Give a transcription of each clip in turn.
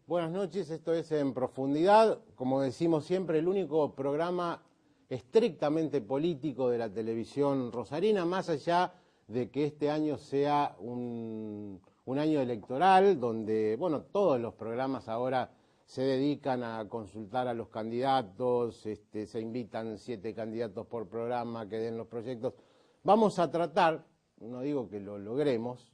Buenas noches, esto es En Profundidad, como decimos siempre, el único programa estrictamente político de la televisión rosarina, más allá de que este año sea un año electoral, donde, bueno, todos los programas ahora se dedican a consultar a los candidatos, se invitan 7 candidatos por programa que den los proyectos. Vamos a tratar, no digo que lo logremos,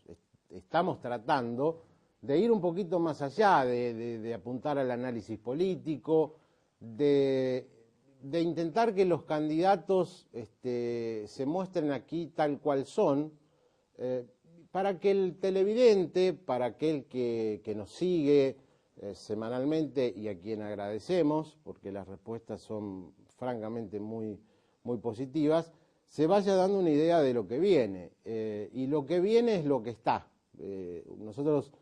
estamos tratando de ir un poquito más allá, de apuntar al análisis político, de intentar que los candidatos se muestren aquí tal cual son, para que el televidente, para aquel que nos sigue semanalmente y a quien agradecemos, porque las respuestas son francamente muy positivas, se vaya dando una idea de lo que viene. Y lo que viene es lo que está. Nosotros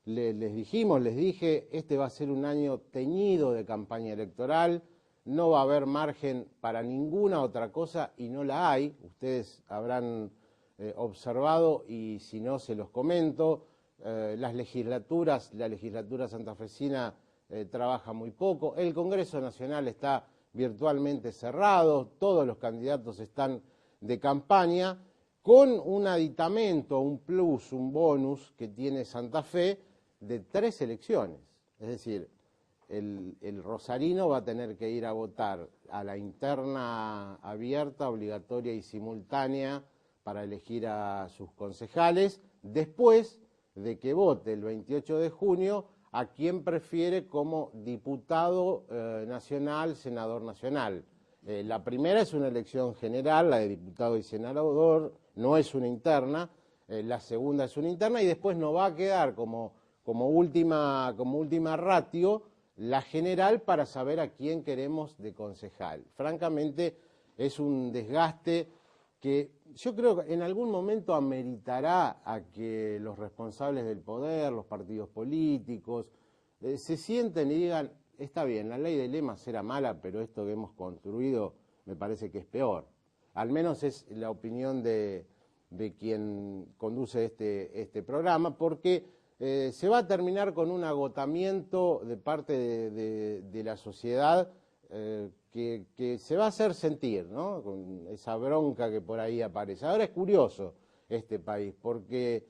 les dije, este va a ser un año teñido de campaña electoral, no va a haber margen para ninguna otra cosa y no la hay. Ustedes habrán observado y si no se los comento, la legislatura santafesina trabaja muy poco, el Congreso Nacional está virtualmente cerrado, todos los candidatos están de campaña, con un aditamento, un plus, un bonus que tiene Santa Fe de 3 elecciones. Es decir, el rosarino va a tener que ir a votar a la interna abierta, obligatoria y simultánea para elegir a sus concejales, después de que vote el 28 de junio a quien prefiere como diputado nacional, senador nacional. La primera es una elección general, la de diputado y senador, no es una interna, la segunda es una interna y después nos va a quedar como última ratio la general para saber a quién queremos de concejal. Francamente es un desgaste que yo creo que en algún momento ameritará a que los responsables del poder, los partidos políticos, se sienten y digan, está bien, la ley de lemas era mala, pero esto que hemos construido me parece que es peor. Al menos es la opinión de quien conduce este programa, porque se va a terminar con un agotamiento de parte de la sociedad que se va a hacer sentir, ¿no? Con esa bronca que por ahí aparece. Ahora es curioso este país, porque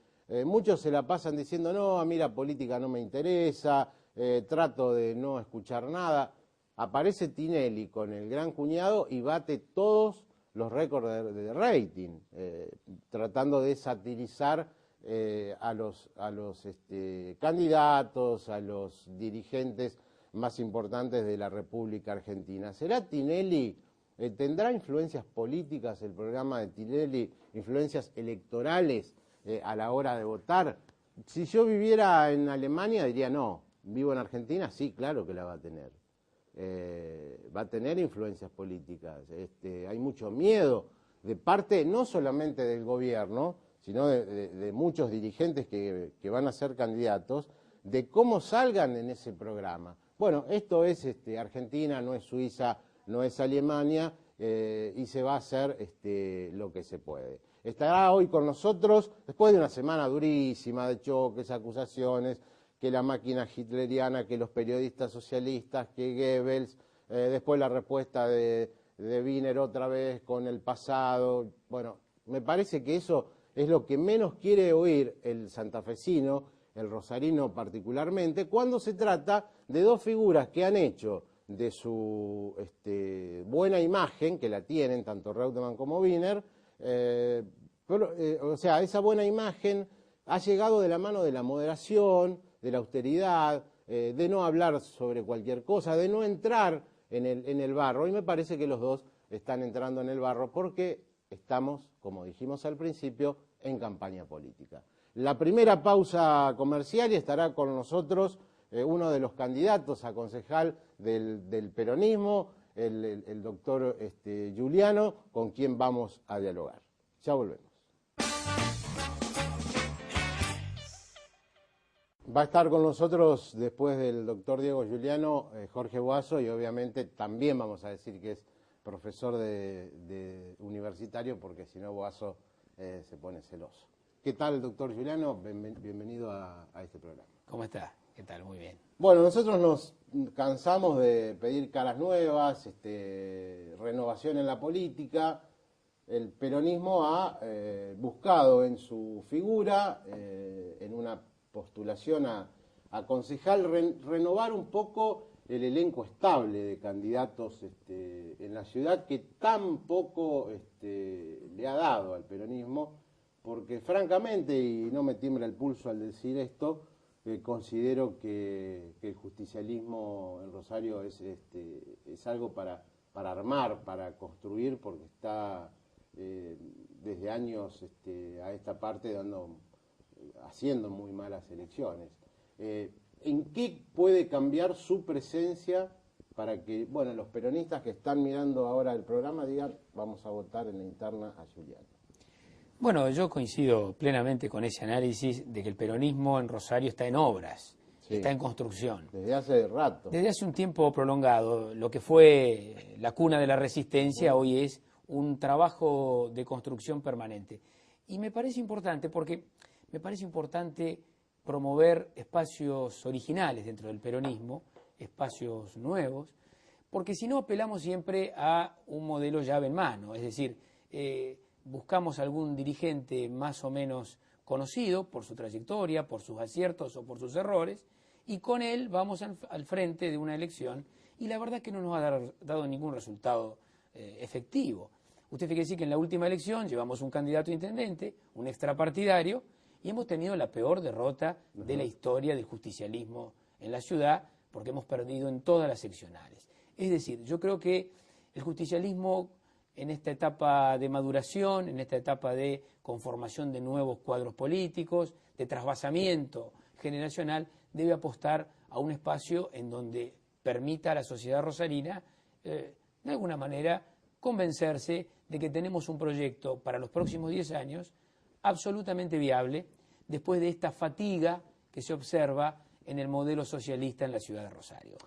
muchos se la pasan diciendo, no, a mí la política no me interesa, trato de no escuchar nada. Aparece Tinelli con el Gran Cuñado y bate todos los récords de rating, tratando de satirizar a los candidatos, a los dirigentes más importantes de la República Argentina. ¿Será Tinelli? ¿Tendrá influencias políticas el programa de Tinelli, influencias electorales a la hora de votar? Si yo viviera en Alemania diría no, vivo en Argentina, sí, claro que la va a tener. Va a tener influencias políticas. Hay mucho miedo de parte no solamente del gobierno, sino de muchos dirigentes que van a ser candidatos, de cómo salgan en ese programa. Bueno, esto es Argentina, no es Suiza, no es Alemania, y se va a hacer lo que se puede. Estará hoy con nosotros, después de una semana durísima de choques, acusaciones, que la máquina hitleriana, que los periodistas socialistas, que Goebbels, después la respuesta de Wiener otra vez con el pasado. Bueno, me parece que eso es lo que menos quiere oír el santafesino, el rosarino particularmente, cuando se trata de 2 figuras que han hecho de su buena imagen, que la tienen tanto Reutemann como Wiener, o sea, esa buena imagen ha llegado de la mano de la moderación, de la austeridad, de no hablar sobre cualquier cosa, de no entrar en el barro, y me parece que los dos están entrando en el barro porque estamos, como dijimos al principio, en campaña política. La primera pausa comercial y estará con nosotros uno de los candidatos a concejal del peronismo, el doctor Giuliano, con quien vamos a dialogar. Ya volvemos. Va a estar con nosotros, después del doctor Diego Giuliano, Jorge Boazo, y obviamente también vamos a decir que es profesor de universitario, porque si no Boazo se pone celoso. ¿Qué tal, doctor Giuliano? Bienvenido a este programa. ¿Cómo está? ¿Qué tal? Muy bien. Bueno, nosotros nos cansamos de pedir caras nuevas, renovación en la política. El peronismo ha buscado en su figura, en una postulación a concejal, renovar un poco el elenco estable de candidatos en la ciudad, que tan poco le ha dado al peronismo, porque francamente, y no me tiembla el pulso al decir esto, considero que el justicialismo en Rosario es algo para armar, para construir, porque está desde años a esta parte haciendo muy malas elecciones. ¿En qué puede cambiar su presencia para que, bueno, los peronistas que están mirando ahora el programa digan, vamos a votar en la interna a Giuliani? Bueno, yo coincido plenamente con ese análisis de que el peronismo en Rosario está en obras, sí, está en construcción. Desde hace rato. Desde hace un tiempo prolongado. Lo que fue la cuna de la resistencia hoy es un trabajo de construcción permanente. Y me parece importante porque me parece importante promover espacios originales dentro del peronismo, espacios nuevos, porque si no apelamos siempre a un modelo llave en mano, es decir, buscamos algún dirigente más o menos conocido por su trayectoria, por sus aciertos o por sus errores, y con él vamos al frente de una elección, y la verdad es que no nos ha dado ningún resultado efectivo. Usted fíjese que en la última elección llevamos un candidato a intendente, un extrapartidario, y hemos tenido la peor derrota de la historia del justicialismo en la ciudad, porque hemos perdido en todas las seccionales. Es decir, yo creo que el justicialismo en esta etapa de maduración, en esta etapa de conformación de nuevos cuadros políticos, de trasvasamiento generacional, debe apostar a un espacio en donde permita a la sociedad rosarina, de alguna manera, convencerse de que tenemos un proyecto para los próximos 10 años absolutamente viable, después de esta fatiga que se observa en el modelo socialista en la ciudad de Rosario.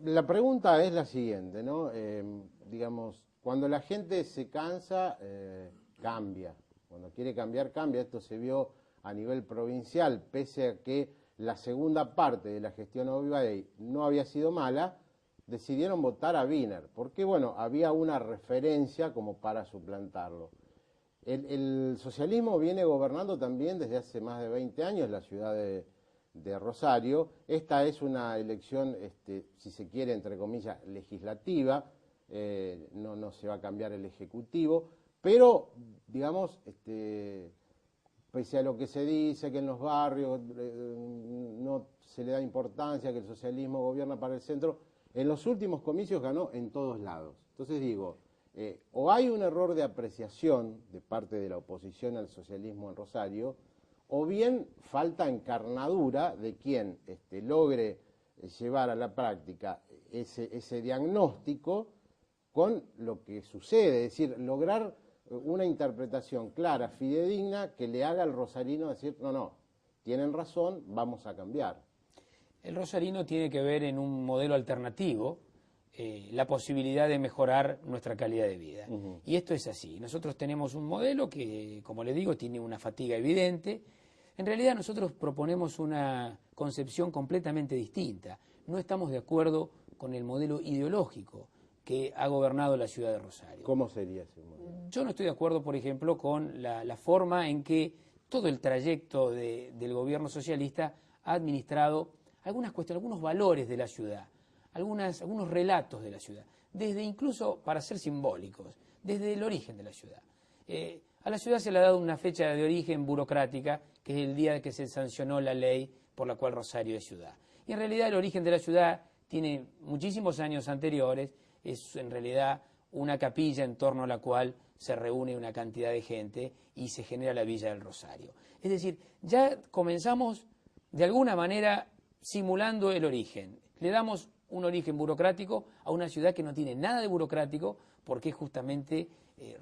La pregunta es la siguiente, ¿no? Digamos, cuando la gente se cansa, cambia. Cuando quiere cambiar, cambia. Esto se vio a nivel provincial, pese a que la segunda parte de la gestión Obibay no había sido mala, decidieron votar a Wiener, porque, bueno, había una referencia como para suplantarlo. El socialismo viene gobernando también desde hace más de 20 años la ciudad de Rosario. Esta es una elección, si se quiere, entre comillas, legislativa. No se va a cambiar el Ejecutivo, pero, digamos, pese a lo que se dice, que en los barrios no se le da importancia, que el socialismo gobierna para el centro, en los últimos comicios ganó en todos lados. Entonces digo, o hay un error de apreciación de parte de la oposición al socialismo en Rosario, o bien falta encarnadura de quien logre llevar a la práctica ese diagnóstico con lo que sucede, es decir, lograr una interpretación clara, fidedigna, que le haga al rosarino decir, no, tienen razón, vamos a cambiar. El rosarino tiene que ver en un modelo alternativo la posibilidad de mejorar nuestra calidad de vida. Y esto es así. Nosotros tenemos un modelo que, como le digo, tiene una fatiga evidente. En realidad nosotros proponemos una concepción completamente distinta. No estamos de acuerdo con el modelo ideológico que ha gobernado la ciudad de Rosario. ¿Cómo sería ese modelo? Yo no estoy de acuerdo, por ejemplo, con la forma en que todo el trayecto del gobierno socialista ha administrado algunas cuestiones, algunos valores de la ciudad, algunos relatos de la ciudad, desde incluso, para ser simbólicos, desde el origen de la ciudad. A la ciudad se le ha dado una fecha de origen burocrática, que es el día que se sancionó la ley por la cual Rosario es ciudad. Y en realidad el origen de la ciudad tiene muchísimos años anteriores, es en realidad una capilla en torno a la cual se reúne una cantidad de gente y se genera la Villa del Rosario. Es decir, ya comenzamos de alguna manera simulando el origen. Le damos un origen burocrático a una ciudad que no tiene nada de burocrático, porque es justamente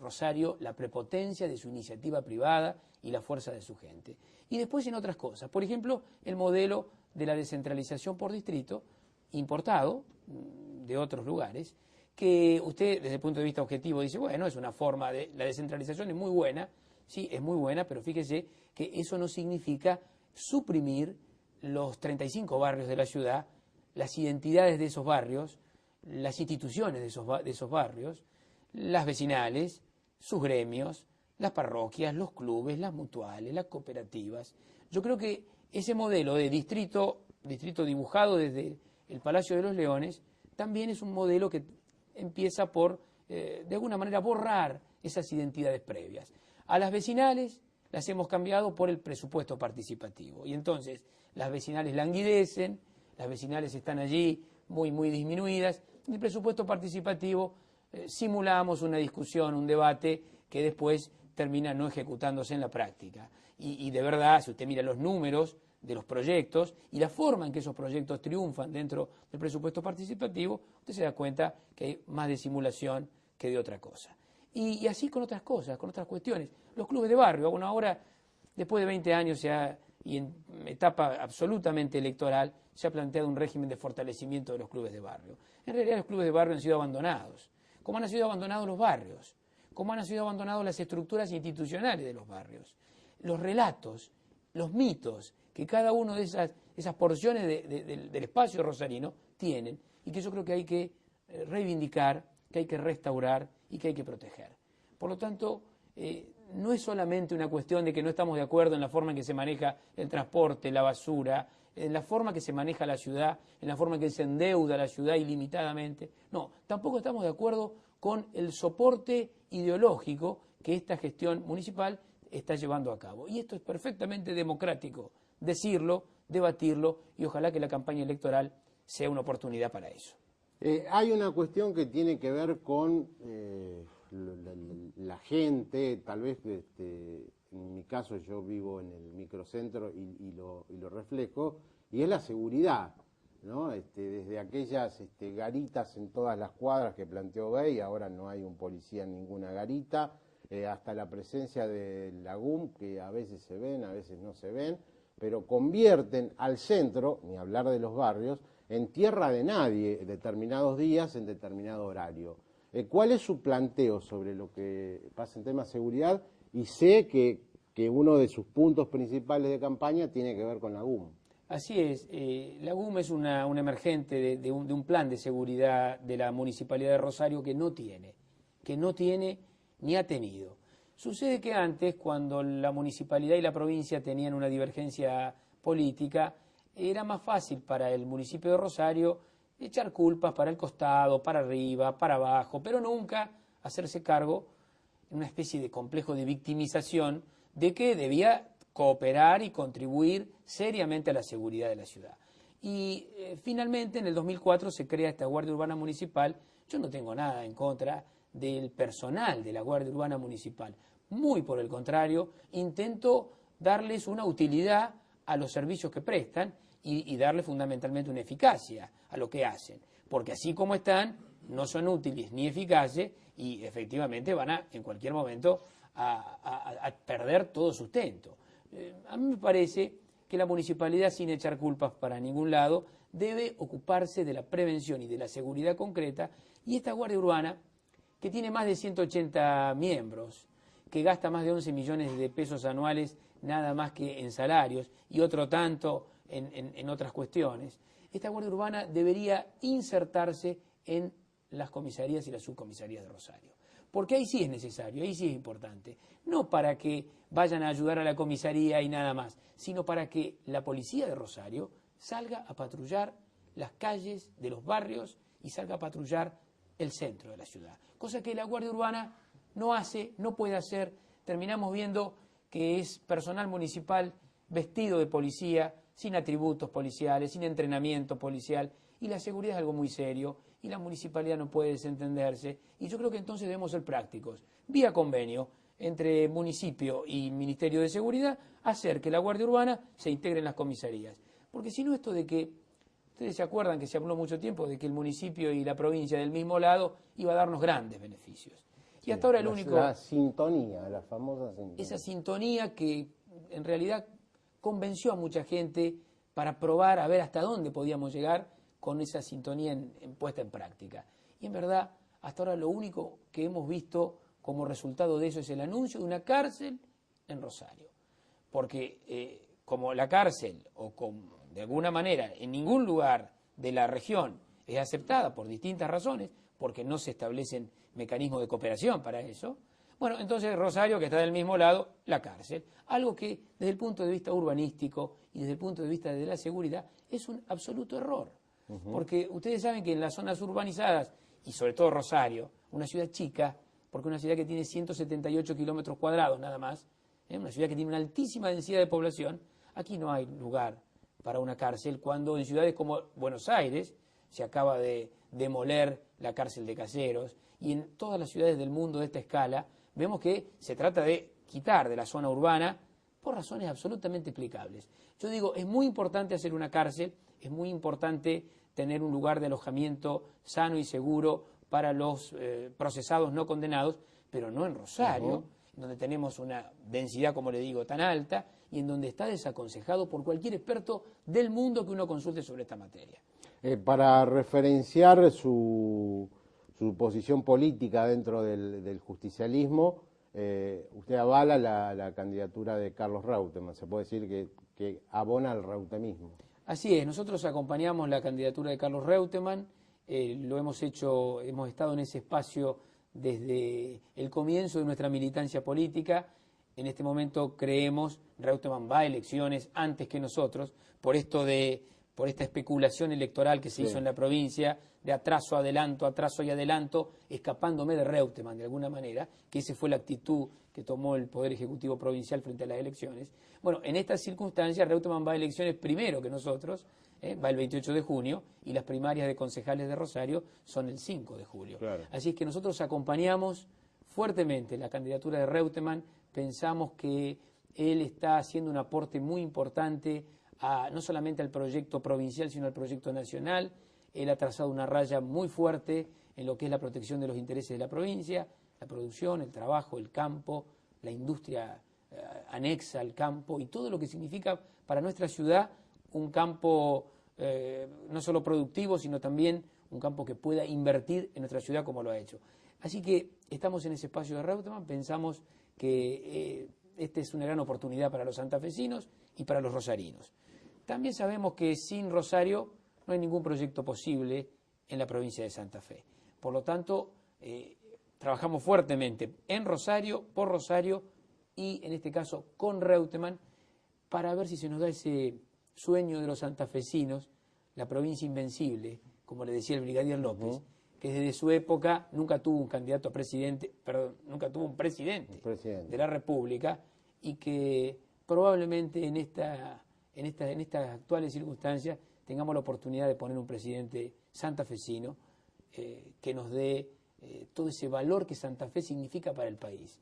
Rosario la prepotencia de su iniciativa privada y la fuerza de su gente. Y después en otras cosas, por ejemplo, el modelo de la descentralización por distrito, importado de otros lugares, que usted desde el punto de vista objetivo dice, bueno, es una forma de, la descentralización es muy buena, sí, es muy buena, pero fíjese que eso no significa suprimir los 35 barrios de la ciudad, las identidades de esos barrios, las instituciones de esos barrios, las vecinales, sus gremios, las parroquias, los clubes, las mutuales, las cooperativas. Yo creo que ese modelo de distrito dibujado desde el Palacio de los Leones, también es un modelo que empieza por, de alguna manera, borrar esas identidades previas. A las vecinales las hemos cambiado por el presupuesto participativo. Y entonces las vecinales languidecen, las vecinales están allí muy disminuidas. En el presupuesto participativo simulamos una discusión, un debate que después termina no ejecutándose en la práctica. Y de verdad, si usted mira los números de los proyectos y la forma en que esos proyectos triunfan dentro del presupuesto participativo, usted se da cuenta que hay más de simulación que de otra cosa. Y así con otras cosas, con otras cuestiones. Los clubes de barrio, bueno, ahora, después de 20 años y en etapa absolutamente electoral, se ha planteado un régimen de fortalecimiento de los clubes de barrio. En realidad los clubes de barrio han sido abandonados, como han sido abandonados los barrios, como han sido abandonadas las estructuras institucionales de los barrios, los relatos, los mitos que cada una de esas porciones del espacio rosarino tienen y que yo creo que hay que reivindicar, que hay que restaurar y que hay que proteger. Por lo tanto, no es solamente una cuestión de que no estamos de acuerdo en la forma en que se maneja el transporte, la basura, en la forma que se maneja la ciudad, en la forma en que se endeuda la ciudad ilimitadamente. No, tampoco estamos de acuerdo con el soporte ideológico que esta gestión municipal está llevando a cabo. Y esto es perfectamente democrático, decirlo, debatirlo, y ojalá que la campaña electoral sea una oportunidad para eso. Hay una cuestión que tiene que ver con la gente, tal vez en mi caso yo vivo en el microcentro y lo reflejo, y es la seguridad, ¿no? Desde aquellas garitas en todas las cuadras que planteó Bey, ahora no hay un policía en ninguna garita, hasta la presencia de la GUM, que a veces se ven, a veces no se ven, pero convierten al centro, ni hablar de los barrios, en tierra de nadie, determinados días, en determinado horario. ¿Cuál es su planteo sobre lo que pasa en temas de seguridad? Y sé que uno de sus puntos principales de campaña tiene que ver con la GUM. Así es, la GUM es un emergente de un plan de seguridad de la Municipalidad de Rosario que no tiene ni ha tenido. Sucede que antes, cuando la municipalidad y la provincia tenían una divergencia política, era más fácil para el municipio de Rosario echar culpas para el costado, para arriba, para abajo, pero nunca hacerse cargo, en una especie de complejo de victimización, de que debía cooperar y contribuir seriamente a la seguridad de la ciudad. Y finalmente, en el 2004, se crea esta Guardia Urbana Municipal. Yo no tengo nada en contra del personal de la Guardia Urbana Municipal. Muy por el contrario, intento darles una utilidad a los servicios que prestan y darle fundamentalmente una eficacia a lo que hacen. Porque así como están, no son útiles ni eficaces y efectivamente van en cualquier momento a perder todo sustento. A mí me parece que la municipalidad, sin echar culpas para ningún lado, debe ocuparse de la prevención y de la seguridad concreta, y esta Guardia Urbana, que tiene más de 180 miembros, que gasta más de 11 millones de pesos anuales nada más que en salarios y otro tanto en otras cuestiones, esta Guardia Urbana debería insertarse en las comisarías y las subcomisarías de Rosario. Porque ahí sí es necesario, ahí sí es importante. No para que vayan a ayudar a la comisaría y nada más, sino para que la policía de Rosario salga a patrullar las calles de los barrios y salga a patrullar el centro de la ciudad. Cosa que la Guardia Urbana no hace, no puede hacer. Terminamos viendo que es personal municipal vestido de policía, sin atributos policiales, sin entrenamiento policial, y la seguridad es algo muy serio, y la municipalidad no puede desentenderse, y yo creo que entonces debemos ser prácticos, vía convenio entre municipio y Ministerio de Seguridad, hacer que la Guardia Urbana se integre en las comisarías. Porque si no, esto de que, ustedes se acuerdan que se habló mucho tiempo de que el municipio y la provincia del mismo lado iba a darnos grandes beneficios. Y hasta ahora el único... La sintonía, la famosa sintonía. Esa sintonía que en realidad convenció a mucha gente para probar a ver hasta dónde podíamos llegar con esa sintonía puesta en práctica. Y en verdad, hasta ahora lo único que hemos visto como resultado de eso es el anuncio de una cárcel en Rosario. Porque como la cárcel, o con de alguna manera en ningún lugar de la región es aceptada por distintas razones, porque no se establecen mecanismos de cooperación para eso, bueno, entonces Rosario, que está del mismo lado, la cárcel. Algo que desde el punto de vista urbanístico y desde el punto de vista de la seguridad es un absoluto error. Porque ustedes saben que en las zonas urbanizadas, y sobre todo Rosario, una ciudad chica, porque una ciudad que tiene 178 kilómetros cuadrados nada más, una ciudad que tiene una altísima densidad de población, aquí no hay lugar para una cárcel, cuando en ciudades como Buenos Aires se acaba de demoler la cárcel de Caseros, y en todas las ciudades del mundo de esta escala vemos que se trata de quitar de la zona urbana por razones absolutamente explicables. Yo digo, es muy importante hacer una cárcel, es muy importante tener un lugar de alojamiento sano y seguro para los procesados no condenados, pero no en Rosario, donde tenemos una densidad, como le digo, tan alta, y en donde está desaconsejado por cualquier experto del mundo que uno consulte sobre esta materia. Para referenciar su posición política dentro del justicialismo, usted avala la candidatura de Carlos Reutemann, se puede decir que abona al reutemismo. Así es, nosotros acompañamos la candidatura de Carlos Reutemann, lo hemos hecho, hemos estado en ese espacio desde el comienzo de nuestra militancia política. En este momento creemos, Reutemann va a elecciones antes que nosotros, por esta especulación electoral que se hizo en la provincia, de atraso y adelanto, escapándome de Reutemann de alguna manera, que esa fue la actitud que tomó el Poder Ejecutivo Provincial frente a las elecciones. Bueno, en estas circunstancias Reutemann va a elecciones primero que nosotros, va el 28 de junio, y las primarias de concejales de Rosario son el 5 de julio. Claro. Así es que nosotros acompañamos fuertemente la candidatura de Reutemann, pensamos que él está haciendo un aporte muy importante no solamente al proyecto provincial, sino al proyecto nacional. Él ha trazado una raya muy fuerte en lo que es la protección de los intereses de la provincia, la producción, el trabajo, el campo, la industria anexa al campo y todo lo que significa para nuestra ciudad un campo no solo productivo, sino también un campo que pueda invertir en nuestra ciudad como lo ha hecho. Así que estamos en ese espacio de Reutemann, pensamos que esta es una gran oportunidad para los santafesinos y para los rosarinos. También sabemos que sin Rosario no hay ningún proyecto posible en la provincia de Santa Fe. Por lo tanto, trabajamos fuertemente en Rosario, por Rosario y en este caso con Reutemann para ver si se nos da ese sueño de los santafesinos, la provincia invencible, como le decía el brigadier López, que desde su época nunca tuvo un candidato a presidente, perdón, nunca tuvo un presidente de la República, y que probablemente en estas actuales circunstancias tengamos la oportunidad de poner un presidente santafesino que nos dé todo ese valor que Santa Fe significa para el país.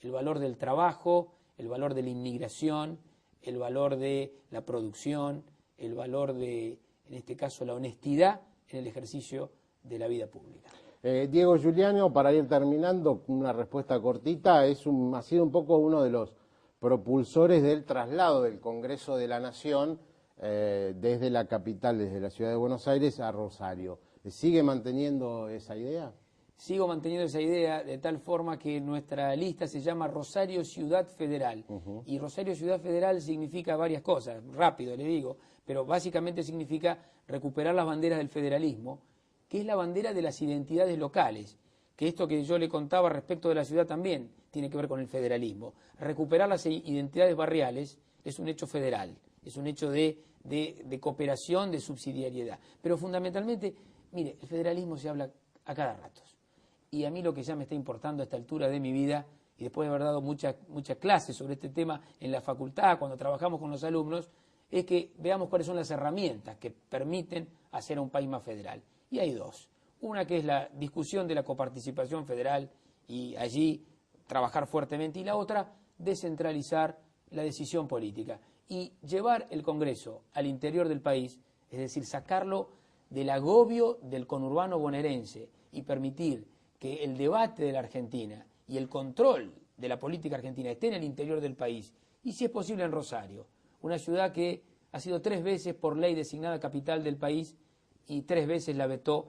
El valor del trabajo, el valor de la inmigración, el valor de la producción, el valor de, en este caso, la honestidad en el ejercicio de la vida pública. Diego Giuliano, para ir terminando, una respuesta cortita, ha sido un poco uno de los propulsores del traslado del Congreso de la Nación desde la capital, desde la ciudad de Buenos Aires a Rosario. ¿Sigue manteniendo esa idea? Sigo manteniendo esa idea de tal forma que nuestra lista se llama Rosario Ciudad Federal. Y Rosario Ciudad Federal significa varias cosas, rápido le digo, pero básicamente significa recuperar las banderas del federalismo, que es la bandera de las identidades locales, que esto que yo le contaba respecto de la ciudad también tiene que ver con el federalismo. Recuperar las identidades barriales es un hecho federal, es un hecho de cooperación, de subsidiariedad. Pero fundamentalmente, mire, el federalismo se habla a cada rato. Y a mí lo que ya me está importando a esta altura de mi vida, y después de haber dado muchas clases sobre este tema en la facultad, cuando trabajamos con los alumnos, es que veamos cuáles son las herramientas que permiten hacer a un país más federal. Y hay dos. Una que es la discusión de la coparticipación federal y allí trabajar fuertemente, y la otra, descentralizar la decisión política y llevar el Congreso al interior del país, es decir, sacarlo del agobio del conurbano bonaerense y permitir que el debate de la Argentina y el control de la política argentina esté en el interior del país, y si es posible en Rosario, una ciudad que ha sido 3 veces por ley designada capital del país y 3 veces la vetó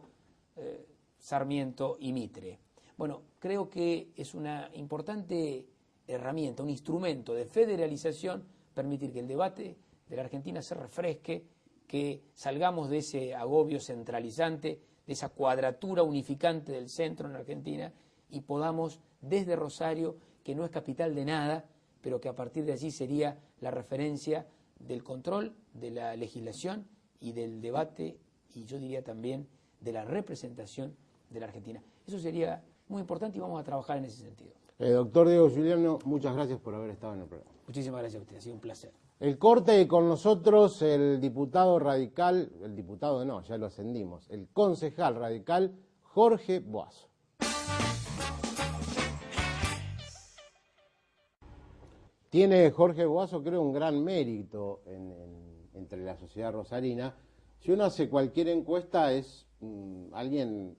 Sarmiento y Mitre. Bueno, creo que es una importante herramienta, un instrumento de federalización, permitir que el debate de la Argentina se refresque que salgamos de ese agobio centralizante, de esa cuadratura unificante del centro en Argentina y podamos desde Rosario, que no es capital de nada, pero que a partir de allí sería la referencia del control de la legislación y del debate, y yo diría también de la representación de la Argentina. Eso sería muy importante y vamos a trabajar en ese sentido. Doctor Diego Giuliano, muchas gracias por haber estado en el programa. Muchísimas gracias a usted, ha sido un placer. El corte con nosotros, el diputado radical, el diputado no, ya lo ascendimos, el concejal radical Jorge Boazo. Tiene Jorge Boazo, creo, un gran mérito entre la sociedad rosarina. Si uno hace cualquier encuesta, es alguien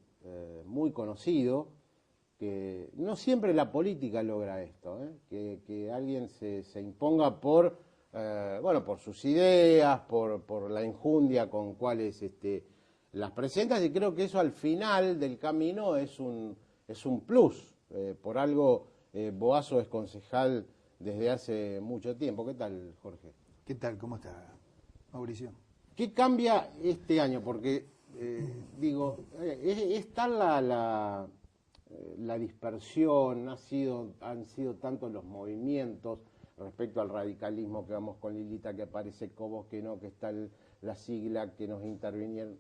muy conocido, que no siempre la política logra esto, que alguien se imponga por sus ideas, por la enjundia con cuales las presentas, y creo que eso al final del camino es un plus. Por algo Boazo es concejal desde hace mucho tiempo. ¿Qué tal, Jorge? ¿Qué tal? ¿Cómo está, Mauricio? ¿Qué cambia este año? Porque, es tal la dispersión, han sido tantos los movimientos respecto al radicalismo, que vamos con Lilita, que aparece Cobos, que no, que está la sigla, que nos intervinieron.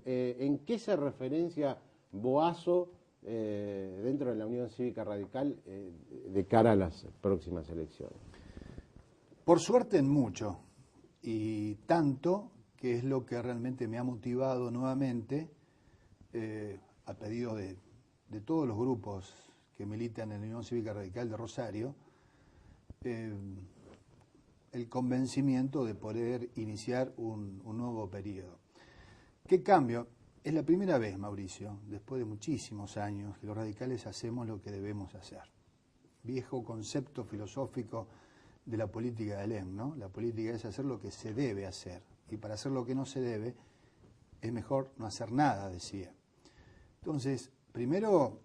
¿En qué se referencia Boazo dentro de la Unión Cívica Radical de cara a las próximas elecciones? Por suerte en mucho, y tanto que es lo que realmente me ha motivado nuevamente, a pedido de todos los grupos que militan en la Unión Cívica Radical de Rosario, el convencimiento de poder iniciar un nuevo periodo. ¿Qué cambio? Es la primera vez, Mauricio, después de muchísimos años, que los radicales hacemos lo que debemos hacer. Viejo concepto filosófico de la política de Lenin, ¿no? La política es hacer lo que se debe hacer, y para hacer lo que no se debe es mejor no hacer nada, decía. Entonces, primero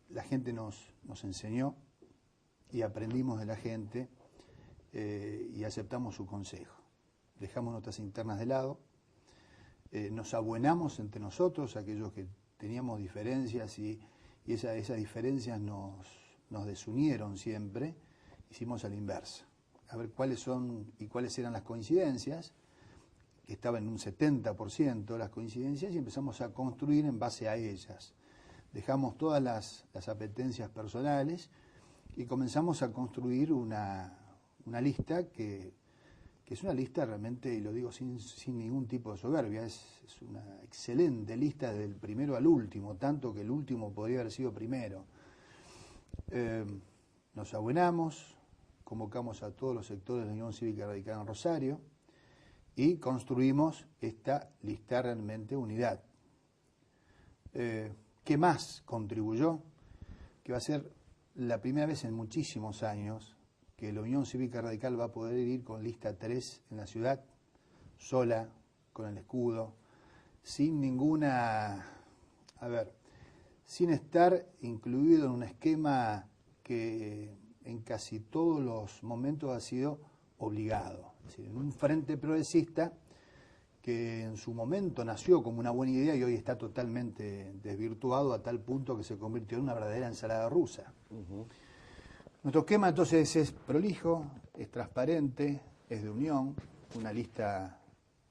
la gente nos enseñó y aprendimos de la gente y aceptamos su consejo. Dejamos nuestras internas de lado, nos abuenamos entre nosotros, aquellos que teníamos diferencias y esas diferencias nos desunieron siempre, hicimos a la inversa. A ver cuáles son y cuáles eran las coincidencias, que estaban en un 70% las coincidencias, y empezamos a construir en base a ellas. Dejamos todas las apetencias personales y comenzamos a construir una lista que es una lista realmente, y lo digo sin ningún tipo de soberbia, es una excelente lista del primero al último, tanto que el último podría haber sido primero. Nos abuenamos, convocamos a todos los sectores de la Unión Cívica Radical en Rosario y construimos esta lista realmente unidad. ¿Qué más contribuyó? Que va a ser la primera vez en muchísimos años que la Unión Cívica Radical va a poder ir con lista 3 en la ciudad, sola, con el escudo, sin sin estar incluido en un esquema que en casi todos los momentos ha sido obligado. Es decir, en un frente progresista que en su momento nació como una buena idea y hoy está totalmente desvirtuado a tal punto que se convirtió en una verdadera ensalada rusa. Nuestro esquema entonces es prolijo, es transparente, es de unión, una lista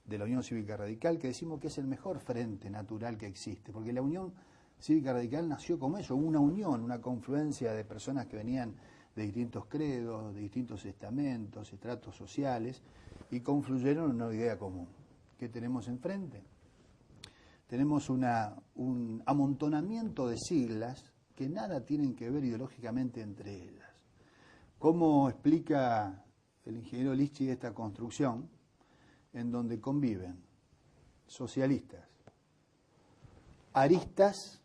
de la Unión Cívica Radical que decimos que es el mejor frente natural que existe, porque la Unión Cívica Radical nació como eso, una unión, una confluencia de personas que venían de distintos credos, de distintos estamentos, estratos sociales, y confluyeron en una idea común. ¿Qué tenemos enfrente? Tenemos un amontonamiento de siglas que nada tienen que ver ideológicamente entre ellas. ¿Cómo explica el ingeniero Lichi esta construcción en donde conviven socialistas, aristas,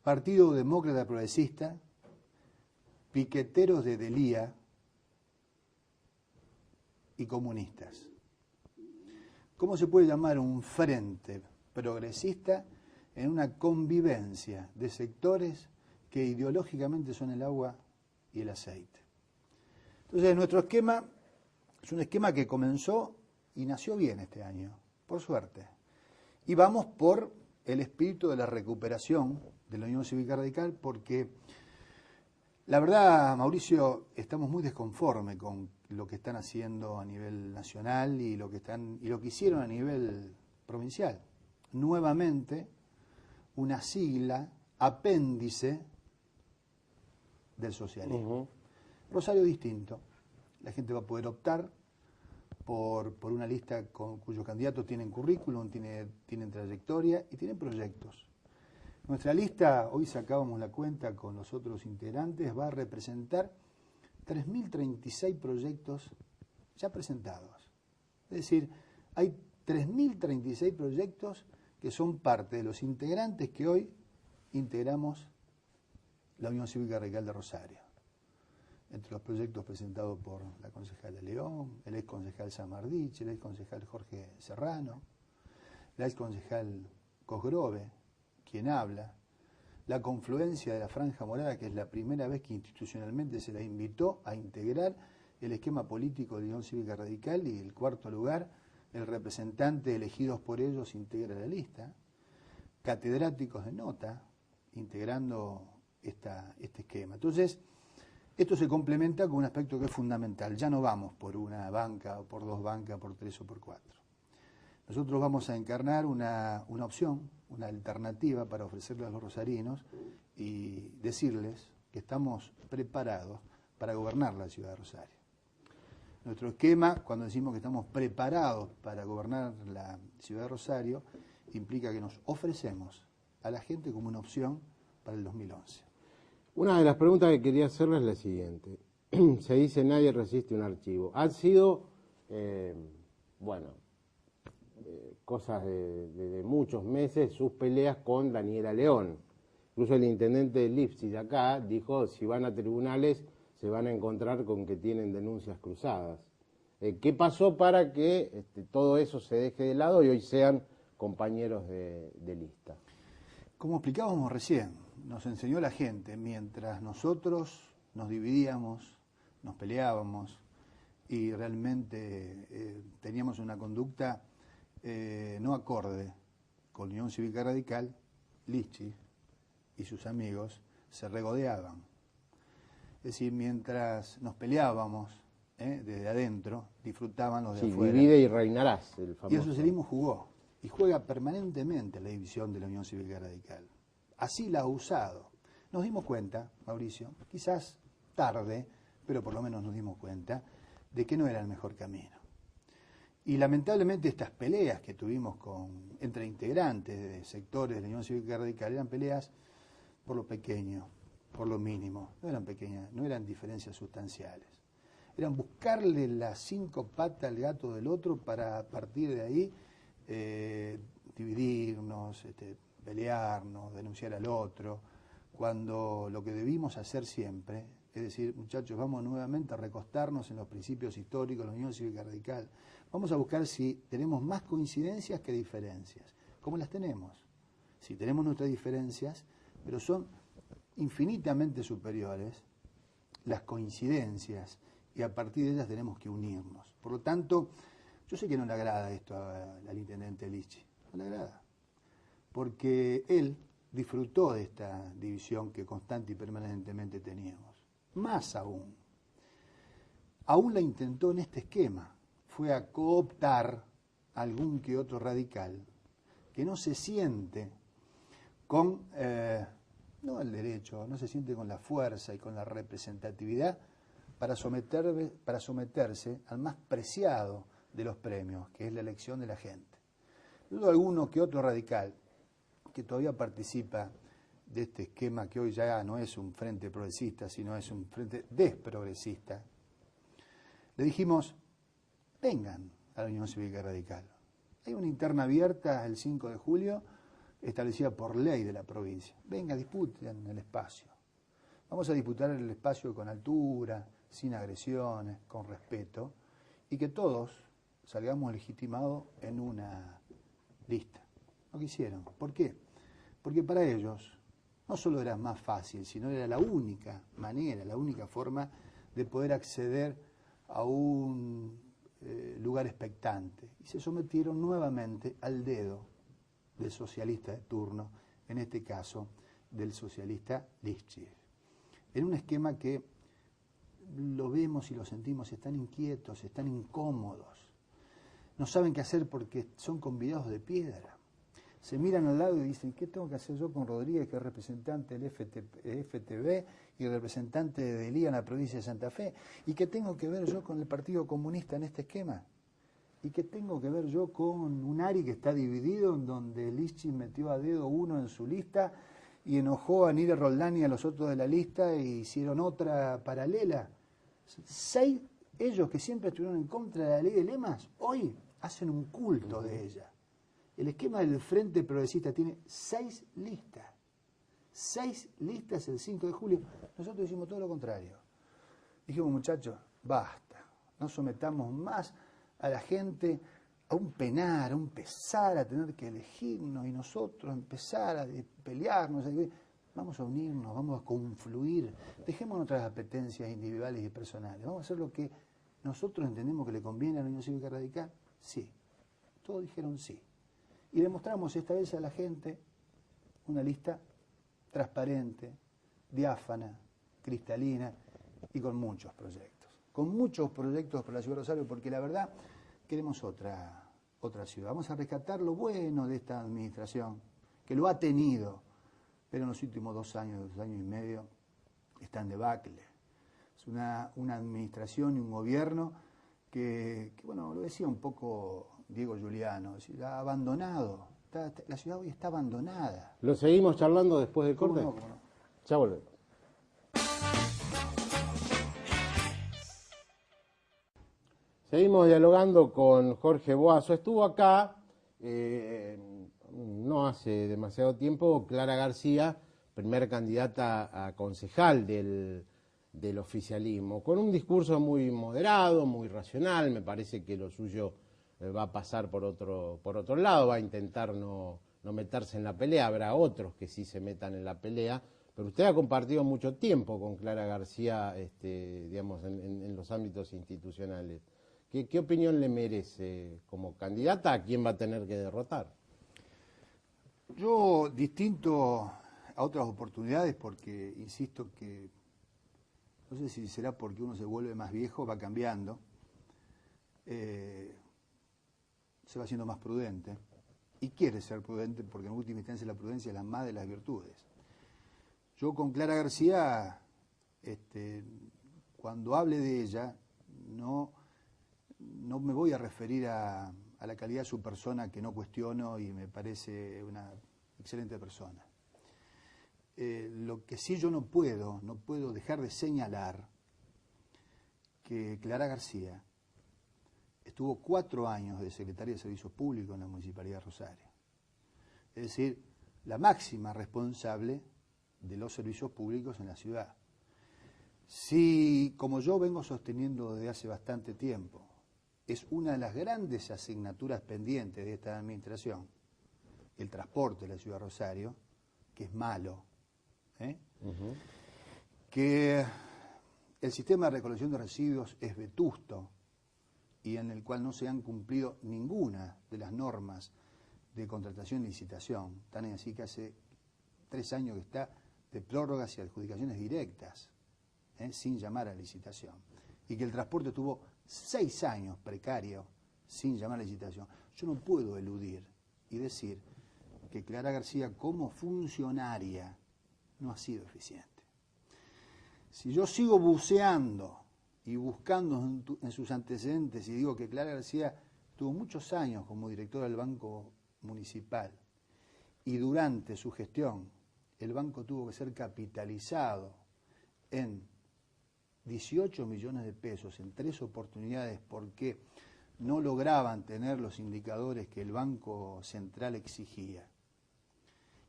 Partido Demócrata Progresista, piqueteros de Delía y comunistas? ¿Cómo se puede llamar un frente progresista en una convivencia de sectores que ideológicamente son el agua y el aceite? Entonces, nuestro esquema Es un esquema que comenzó y nació bien este año, por suerte. Y vamos por el espíritu de la recuperación de la Unión Cívica Radical, porque la verdad, Mauricio, estamos muy desconformes con lo que están haciendo a nivel nacional y lo que hicieron a nivel provincial. Nuevamente, una sigla, apéndice del socialismo. Rosario distinto. La gente va a poder optar por una lista cuyos candidatos tienen currículum, tienen trayectoria y tienen proyectos. Nuestra lista, hoy sacábamos la cuenta con los otros integrantes, va a representar 3.036 proyectos ya presentados. Es decir, hay 3.036 proyectos que son parte de los integrantes que hoy integramos la Unión Cívica Radical de Rosario. Entre los proyectos presentados por la concejala León, el ex concejal Samardich, el ex concejal Jorge Serrano, la ex concejal Cosgrove, quien habla, la confluencia de la Franja Morada, que es la primera vez que institucionalmente se la invitó a integrar el esquema político de la Unión Cívica Radical, y el cuarto lugar, el representante elegidos por ellos integra la lista, catedráticos de nota integrando este esquema. Entonces, esto se complementa con un aspecto que es fundamental. Ya no vamos por una banca, o por dos bancas, por tres o por cuatro. Nosotros vamos a encarnar una opción, una alternativa para ofrecerle a los rosarinos y decirles que estamos preparados para gobernar la ciudad de Rosario. Nuestro esquema, cuando decimos que estamos preparados para gobernar la ciudad de Rosario, implica que nos ofrecemos a la gente como una opción para el 2011. Una de las preguntas que quería hacerle es la siguiente. Se dice nadie resiste un archivo. Han sido, cosas de muchos meses, sus peleas con Daniela León. Incluso el intendente de Lipsi de acá dijo, si van a tribunales se van a encontrar con que tienen denuncias cruzadas. ¿Qué pasó para que todo eso se deje de lado y hoy sean compañeros de lista? Como explicábamos recién, nos enseñó la gente, mientras nosotros nos dividíamos, nos peleábamos y realmente teníamos una conducta no acorde con la Unión Cívica Radical, Lichi y sus amigos se regodeaban. Es decir, mientras nos peleábamos desde adentro, disfrutaban los de afuera. Divide y reinarás, el famoso. Y el socialismo jugó y juega permanentemente la división de la Unión Cívica Radical. Así la ha usado. Nos dimos cuenta, Mauricio, quizás tarde, pero por lo menos nos dimos cuenta, de que no era el mejor camino. Y lamentablemente estas peleas que tuvimos entre integrantes de sectores de la Unión Cívica Radical eran peleas por lo pequeño, por lo mínimo. No eran pequeñas, no eran diferencias sustanciales. Eran buscarle las 5 patas al gato del otro para a partir de ahí dividirnos, pelearnos, denunciar al otro, cuando lo que debimos hacer siempre, es decir, muchachos, vamos nuevamente a recostarnos en los principios históricos de la Unión Cívica Radical. Vamos a buscar si tenemos más coincidencias que diferencias. ¿Cómo las tenemos? Si tenemos nuestras diferencias, pero son infinitamente superiores las coincidencias, y a partir de ellas tenemos que unirnos. Por lo tanto, yo sé que no le agrada esto al intendente Lichi, no le agrada, porque él disfrutó de esta división que constante y permanentemente teníamos. Más aún la intentó en este esquema, fue a cooptar algún que otro radical que no se siente con, no el derecho, no se siente con la fuerza y con la representatividad para someterse al más preciado de los premios, que es la elección de la gente. Luego alguno que otro radical que todavía participa de este esquema, que hoy ya no es un frente progresista, sino es un frente desprogresista, le dijimos, vengan a la Unión Cívica Radical. Hay una interna abierta el 5 de julio, establecida por ley de la provincia. Venga, disputen el espacio. Vamos a disputar el espacio con altura, sin agresiones, con respeto, y que todos salgamos legitimados en una lista. No quisieron. ¿Por qué? Porque para ellos no solo era más fácil, sino era la única manera, la única forma de poder acceder a un lugar expectante y se sometieron nuevamente al dedo del socialista de turno, en este caso del socialista Lischiev. En un esquema que lo vemos y lo sentimos, están inquietos, están incómodos, no saben qué hacer porque son convidados de piedra. Se miran al lado y dicen, ¿qué tengo que hacer yo con Rodríguez, que es representante del FTB y representante de Delía en la provincia de Santa Fe? ¿Y qué tengo que ver yo con el Partido Comunista en este esquema? ¿Y qué tengo que ver yo con un ARI que está dividido, en donde Lischiev metió a dedo uno en su lista y enojó a Nire Roldán y a los otros de la lista e hicieron otra paralela? 6, ellos que siempre estuvieron en contra de la ley de lemas, hoy hacen un culto de ella. El esquema del Frente Progresista tiene 6 listas. 6 listas el 5 de julio. Nosotros hicimos todo lo contrario. Dijimos, muchachos, basta. No sometamos más a la gente a un penar, a un pesar, a tener que elegirnos y nosotros empezar a pelearnos. Vamos a unirnos, vamos a confluir. Dejemos nuestras apetencias individuales y personales. Vamos a hacer lo que nosotros entendemos que le conviene a la Unión Cívica Radical. Sí. Todos dijeron sí. Y le mostramos esta vez a la gente una lista transparente, diáfana, cristalina y con muchos proyectos. Con muchos proyectos para la ciudad de Rosario, porque la verdad queremos otra ciudad. Vamos a rescatar lo bueno de esta administración, que lo ha tenido, pero en los últimos 2 años y medio está en debacle. Es una administración y un gobierno que, bueno, lo decía un poco Diego Giuliano, es decir, ha abandonado, la ciudad hoy está abandonada. ¿Lo seguimos charlando después del corte? ¿Cómo no? Ya volvemos. Seguimos dialogando con Jorge Boazo. Estuvo acá, no hace demasiado tiempo, Clara García, primer candidata a concejal del oficialismo, con un discurso muy moderado, muy racional. Me parece que lo suyo va a pasar por otro lado, va a intentar no meterse en la pelea. Habrá otros que sí se metan en la pelea, pero usted ha compartido mucho tiempo con Clara García, digamos, en los ámbitos institucionales. ¿Qué opinión le merece como candidata? ¿A quién va a tener que derrotar? Yo, distinto a otras oportunidades, porque insisto que, no sé si será porque uno se vuelve más viejo, va cambiando, se va haciendo más prudente, y quiere ser prudente, porque en última instancia la prudencia es la más de las virtudes. Yo con Clara García, cuando hable de ella, no me voy a referir a la calidad de su persona, que no cuestiono y me parece una excelente persona. Lo que sí yo no puedo dejar de señalar que Clara García estuvo 4 años de secretaria de Servicios Públicos en la Municipalidad de Rosario. Es decir, la máxima responsable de los servicios públicos en la ciudad. Si, como yo vengo sosteniendo desde hace bastante tiempo, es una de las grandes asignaturas pendientes de esta administración, el transporte de la ciudad de Rosario, que es malo, que el sistema de recolección de residuos es vetusto y en el cual no se han cumplido ninguna de las normas de contratación y licitación, tan así que hace 3 años que está de prórrogas y adjudicaciones directas, sin llamar a licitación, y que el transporte tuvo 6 años precario sin llamar a licitación. Yo no puedo eludir y decir que Clara García como funcionaria no ha sido eficiente. Si yo sigo buceando y buscando en sus antecedentes y digo que Clara García tuvo muchos años como directora del Banco Municipal y durante su gestión el banco tuvo que ser capitalizado en 18 millones de pesos en 3 oportunidades porque no lograban tener los indicadores que el Banco Central exigía.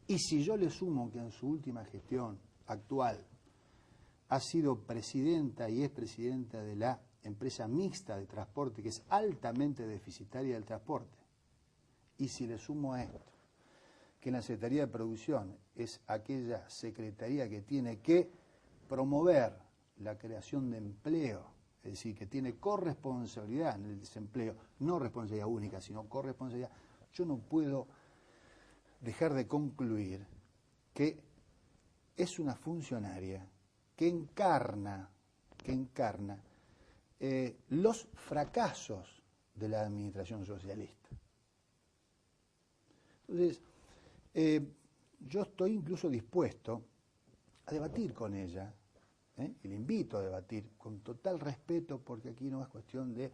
Y si yo le sumo que en su última gestión actual ha sido presidenta y es presidenta de la empresa mixta de transporte, que es altamente deficitaria del transporte, y si le sumo a esto, que la Secretaría de Producción es aquella secretaría que tiene que promover la creación de empleo es decir, que tiene corresponsabilidad en el desempleo, no responsabilidad única, sino corresponsabilidad, yo no puedo dejar de concluir que es una funcionaria que encarna los fracasos de la administración socialista. Entonces, yo estoy incluso dispuesto a debatir con ella, y le invito a debatir con total respeto, porque aquí no es cuestión de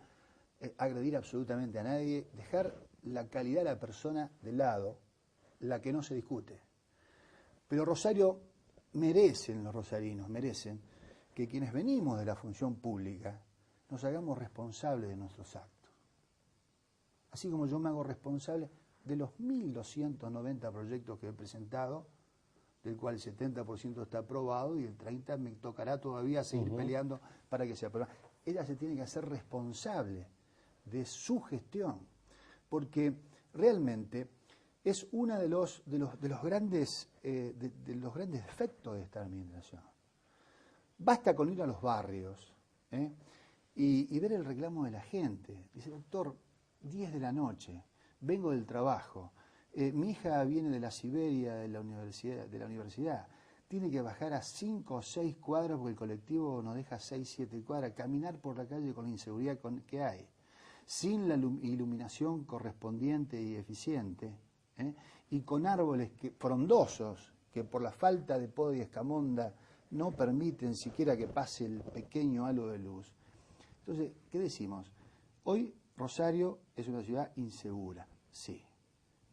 agredir absolutamente a nadie, dejar la calidad de la persona de lado, la que no se discute. Pero Rosario los rosarinos merecen que quienes venimos de la función pública nos hagamos responsables de nuestros actos. Así como yo me hago responsable de los 1.290 proyectos que he presentado, del cual el 70% está aprobado y el 30% me tocará todavía seguir peleando para que sea aprobado. Ella se tiene que hacer responsable de su gestión, porque realmente es uno de los grandes defectos de esta administración. Basta con ir a los barrios y ver el reclamo de la gente. Dice, doctor, 10 de la noche, vengo del trabajo, mi hija viene de la Siberia, de la universidad, tiene que bajar a 5 o 6 cuadras porque el colectivo nos deja 6, 7 cuadras, caminar por la calle con la inseguridad que hay, sin la iluminación correspondiente y eficiente, y con árboles frondosos que por la falta de poda y escamonda no permiten siquiera que pase el pequeño halo de luz. Entonces, ¿qué decimos? Hoy Rosario es una ciudad insegura, sí.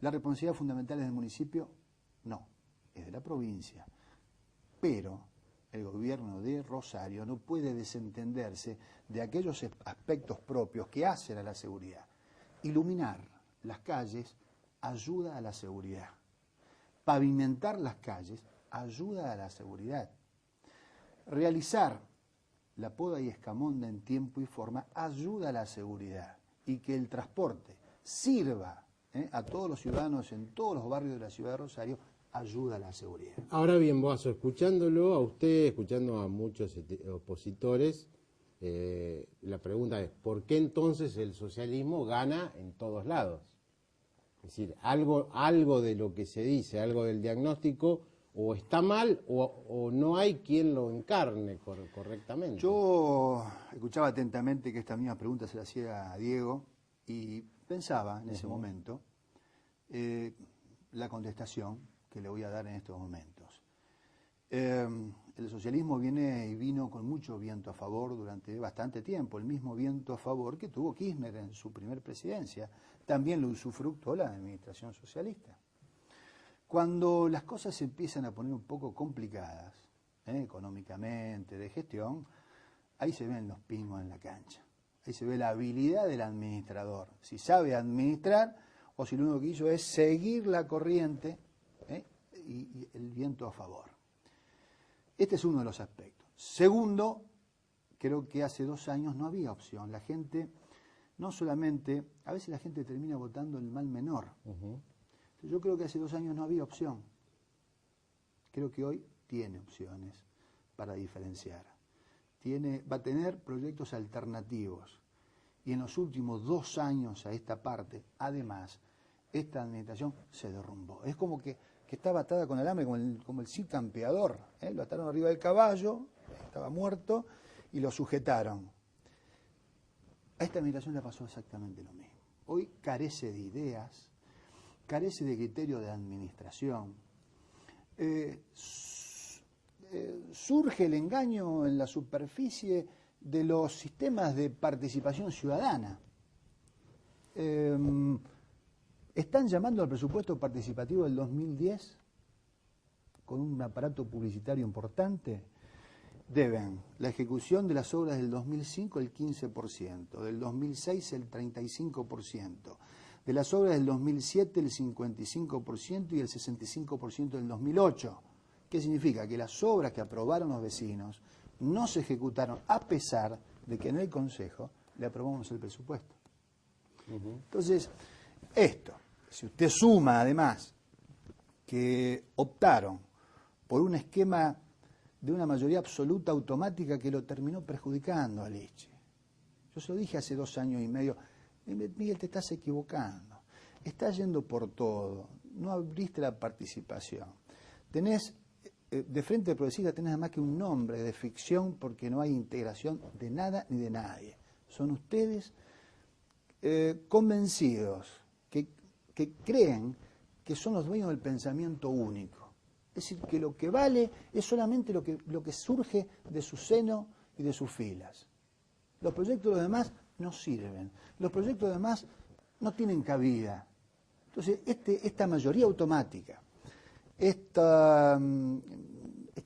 ¿La responsabilidad fundamental es del municipio? No, es de la provincia. Pero el gobierno de Rosario no puede desentenderse de aquellos aspectos propios que hacen a la seguridad. Iluminar las calles ayuda a la seguridad. Pavimentar las calles ayuda a la seguridad. Realizar la poda y escamonda en tiempo y forma ayuda a la seguridad. Y que el transporte sirva a todos los ciudadanos en todos los barrios de la ciudad de Rosario ayuda a la seguridad. Ahora bien, Boazo, escuchándolo a usted, escuchando a muchos opositores, la pregunta es, ¿por qué entonces el socialismo gana en todos lados? Es decir, algo de lo que se dice, algo del diagnóstico, o está mal o no hay quien lo encarne correctamente. Yo escuchaba atentamente que esta misma pregunta se la hacía a Diego y pensaba en ese momento la contestación que le voy a dar en estos momentos. El socialismo vino con mucho viento a favor durante bastante tiempo, el mismo viento a favor que tuvo Kirchner en su primer presidencia, también lo usufructó la administración socialista. Cuando las cosas se empiezan a poner un poco complicadas, económicamente, de gestión, ahí se ven los pingos en la cancha. Ahí se ve la habilidad del administrador, si sabe administrar o si lo único que hizo es seguir la corriente y el viento a favor. Este es uno de los aspectos. Segundo, creo que hace 2 años no había opción. La gente, no solamente, a veces la gente termina votando el mal menor. Yo creo que hace 2 años no había opción. Creo que hoy tiene opciones para diferenciar. Va a tener proyectos alternativos. Y en los últimos 2 años a esta parte, además, esta administración se derrumbó. Es como que estaba atada con alambre, como el Cid campeador. Lo ataron arriba del caballo, estaba muerto, y lo sujetaron. A esta administración le pasó exactamente lo mismo. Hoy carece de ideas, carece de criterio de administración. Surge el engaño en la superficie de los sistemas de participación ciudadana. Están llamando al presupuesto participativo del 2010 con un aparato publicitario importante. Deben la ejecución de las obras del 2005 el 15%, del 2006 el 35%, de las obras del 2007 el 55% y el 65% del 2008. ¿Qué significa? Que las obras que aprobaron los vecinos no se ejecutaron a pesar de que en el Consejo le aprobamos el presupuesto. Entonces, si usted suma además que optaron por un esquema de una mayoría absoluta automática que lo terminó perjudicando a Lichi. Yo se lo dije hace 2 años y medio, Miguel, te estás equivocando, estás yendo por todo, no abriste la participación. Tenés, de Frente Progresista tenés además que un nombre de ficción porque no hay integración de nada ni de nadie. Son ustedes convencidos que creen que son los dueños del pensamiento único. Es decir, que lo que vale es solamente lo que surge de su seno y de sus filas. Los proyectos de los demás no sirven. Los proyectos de los demás no tienen cabida. Entonces, esta mayoría automática, esta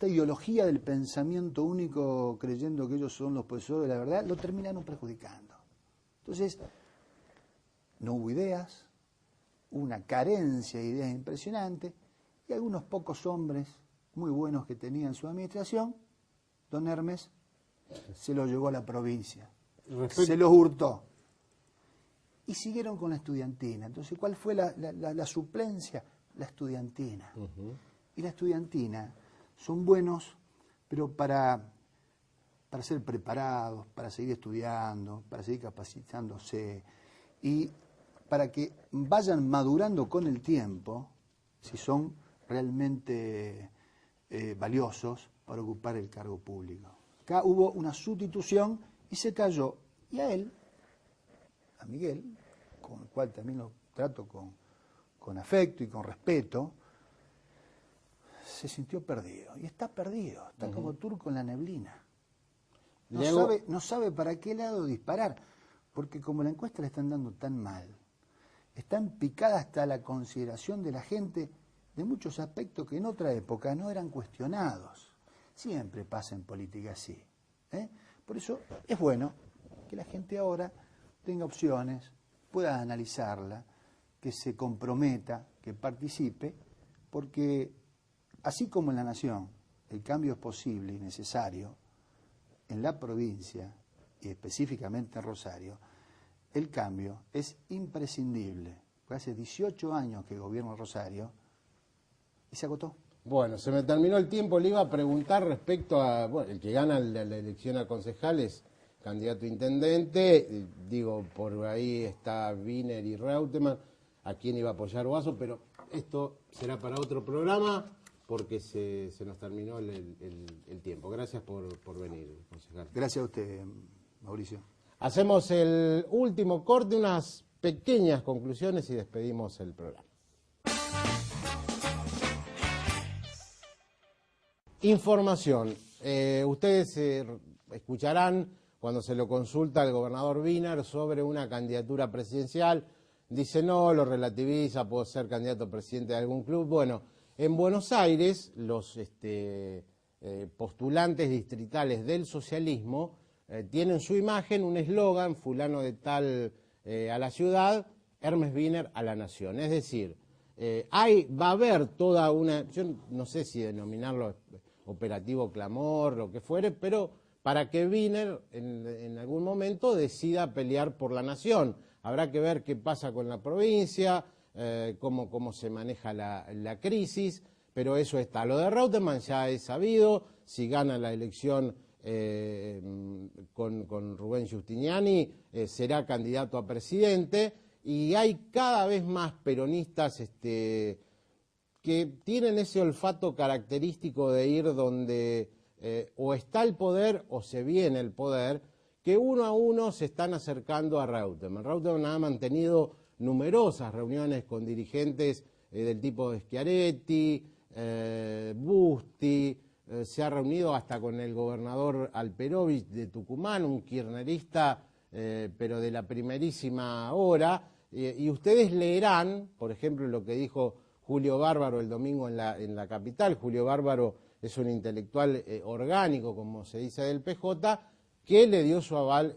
ideología del pensamiento único, creyendo que ellos son los poseedores de la verdad, lo terminaron perjudicando. Entonces, no hubo ideas, una carencia de ideas impresionante, y algunos pocos hombres muy buenos que tenía en su administración, don Hermes se los llevó a la provincia, se los hurtó. Y siguieron con la estudiantina. Entonces, ¿cuál fue la suplencia? La estudiantina. Y la estudiantina son buenos, pero para ser preparados, para seguir estudiando, para seguir capacitándose, y para que vayan madurando con el tiempo, si son realmente valiosos para ocupar el cargo público. Acá hubo una sustitución y se cayó. Y a él, a Miguel, con el cual también lo trato con afecto y con respeto, se sintió perdido. Y está perdido, está como turco en la neblina. No sabe para qué lado disparar, porque como la encuesta le están dando tan mal, están picadas hasta la consideración de la gente de muchos aspectos que en otra época no eran cuestionados. Siempre pasa en política así. Por eso es bueno que la gente ahora tenga opciones, pueda analizarla, que se comprometa, que participe, porque así como en la nación el cambio es posible y necesario, en la provincia y específicamente en Rosario, el cambio es imprescindible. Hace 18 años que gobierna Rosario y se agotó. Bueno, se me terminó el tiempo. Le iba a preguntar respecto a, bueno, el que gana la elección a concejales, candidato a intendente, digo, por ahí está Wiener y Reutemann, a quién iba a apoyar Boazo, pero esto será para otro programa porque se nos terminó el tiempo. Gracias por venir, concejal. Gracias a usted, Mauricio. Hacemos el último corte, unas pequeñas conclusiones y despedimos el programa. Información. Ustedes escucharán cuando se lo consulta al gobernador Wiener sobre una candidatura presidencial. Dice no, lo relativiza, puedo ser candidato a presidente de algún club. Bueno, en Buenos Aires los postulantes distritales del socialismo tienen su imagen, un eslogan, fulano de tal a la ciudad, Hermes Wiener a la nación. Es decir, va a haber toda una, yo no sé si denominarlo operativo clamor, lo que fuere, pero para que Wiener en algún momento decida pelear por la nación. Habrá que ver qué pasa con la provincia, cómo se maneja la crisis, pero eso está. Lo de Reutemann ya es sabido, si gana la elección con Rubén Giustiniani, será candidato a presidente, y hay cada vez más peronistas que tienen ese olfato característico de ir donde o está el poder o se viene el poder, que uno a uno se están acercando a Reutemann. Reutemann ha mantenido numerosas reuniones con dirigentes del tipo de Schiaretti, Busti, se ha reunido hasta con el gobernador Alperovich de Tucumán, un kirchnerista, pero de la primerísima hora, y ustedes leerán, por ejemplo, lo que dijo Julio Bárbaro el domingo en la capital. Julio Bárbaro es un intelectual orgánico, como se dice del PJ, que le dio su aval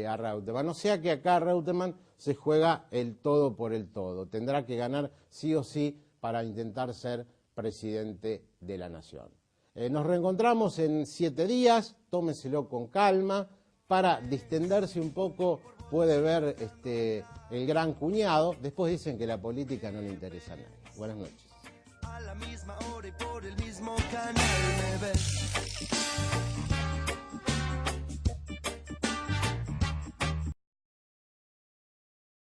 a Reutemann. O sea que acá Reutemann se juega el todo por el todo. Tendrá que ganar sí o sí para intentar ser presidente de la nación. Nos reencontramos en 7 días, tómeselo con calma, para distenderse un poco, puede ver el gran cuñado. Después dicen que la política no le interesa a nadie. Buenas noches. A la misma hora y por el mismo canal me ves.